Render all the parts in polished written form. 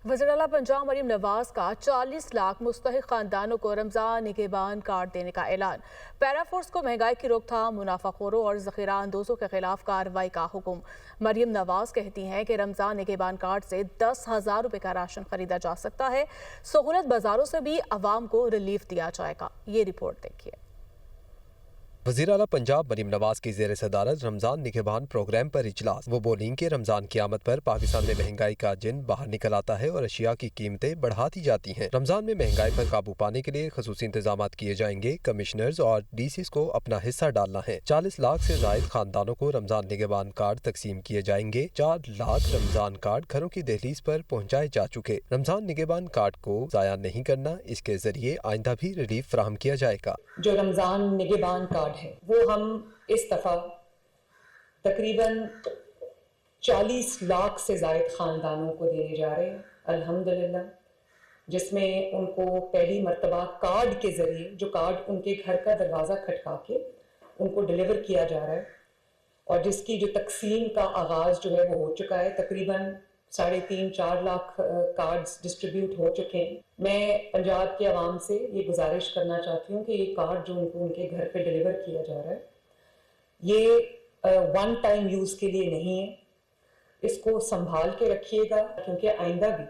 वज़ीर आला पंजाब मरीम नवाज का 40 लाख मुस्तहिक खानदानों को रमज़ान निगहबान कार्ड देने का ऐलान। पैराफोर्स को महंगाई की रोकथाम, मुनाफाखोरों और ज़ख़ीरा अंदोज़ों के खिलाफ कार्रवाई का हुक्म। मरीम नवाज कहती हैं कि रमज़ान निगहबान कार्ड से 10,000 रुपये का राशन खरीदा जा सकता है। सहूलत बाज़ारों से भी अवाम को रिलीफ दिया जाएगा। ये रिपोर्ट देखिए। वज़ीर आला पंजाब मरीम नवाज की ज़ेर सदारत रमज़ान निगहबान प्रोग्राम पर इजलास। वो बोलीं कि रमज़ान की आमद पर पाकिस्तान में महंगाई का जिन बाहर निकल आता है और अशिया की कीमतें बढ़ा दी जाती हैं। रमज़ान में महंगाई पर काबू पाने के लिए खसूसी इंतजाम किए जाएंगे। कमिश्नर्स और DCs को अपना हिस्सा डालना है। 40 लाख से ज़ायद खानदानों को रमज़ान निगहबान कार्ड तकसीम किए जाएंगे। 4 लाख रमज़ान कार्ड घरों की दहलीज पर पहुँचाए जा चुके। रमज़ान निगहबान कार्ड को ज़ाया नहीं करना, इसके जरिए आइंदा भी रिलीफ फराहम किया जाएगा। जो रमज़ान निगहबान कार्ड है वो हम इस दफ़ा तकरीबन 40 लाख से ज़ायद ख़ानदानों को देने जा रहे हैं अल्हम्दुलिल्लाह, जिसमें उनको पहली मर्तबा कार्ड के ज़रिए, जो कार्ड उनके घर का दरवाज़ा खटका के उनको डिलीवर किया जा रहा है और जिसकी जो तकसीम का आगाज़ जो है वो हो चुका है। तकरीबन 3.5-4 लाख कार्ड्स डिस्ट्रीब्यूट हो चुके हैं। मैं पंजाब के अवाम से ये गुजारिश करना चाहती हूँ कि ये कार्ड जो उनको उनके घर पे डिलीवर किया जा रहा है ये वन टाइम यूज़ के लिए नहीं है। इसको संभाल के रखिएगा, क्योंकि आइंदा भी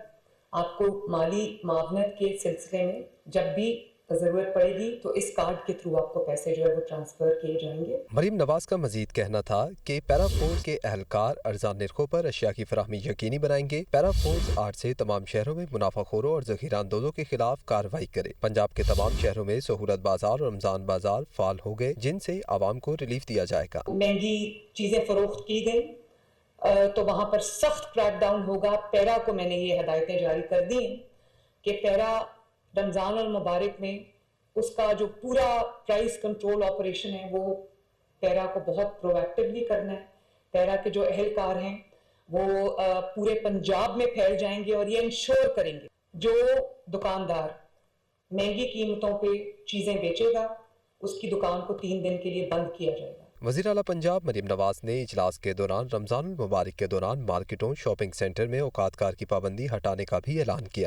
आपको माली मावनत के सिलसिले में जब भी ज़रूरत पड़ेगी तो इस कार्ड के थ्रू आपको पैसे जो है वो ट्रांसफ़र किए जाएंगे। मरीम नवाज का मजीद कहना था कि पैराफोर्स के अहलकार अर्जान निर्खों पर अशिया की फराहमी यकीनी बनाएंगे। पैराफोर्स 8 से तमाम शहरों में मुनाफाखोरों और ज़ख़ीरा अंदोज़ों के खिलाफ कार्रवाई करे। पंजाब के तमाम शहरों में सहूलत बाजार और रमज़ान बाजार फाल हो गए, जिनसे आवाम को रिलीफ दिया जाएगा। महंगी चीज़ें फ़रोख्त की गई तो वहाँ पर सख्त क्रैकडाउन होगा। पैरा को मैंने ये हदायतें जारी कर दी कि पैरा रमज़ान और मुबारक में उसका जो पूरा प्राइस कंट्रोल ऑपरेशन है वो पैरा को बहुत प्रोएक्टिवली करना है। पैरा के जो अहलकार हैं वो पूरे पंजाब में फैल जाएंगे और ये इंश्योर करेंगे जो दुकानदार महंगी कीमतों पे चीज़ें बेचेगा उसकी दुकान को 3 दिन के लिए बंद किया जाएगा। वज़ीर आला पंजाब मरीम नवाज ने इजलास के दौरान रमज़ान मुबारक के दौरान मार्केटों, शॉपिंग सेंटर में औकात कार की पाबंदी हटाने का भी ऐलान किया।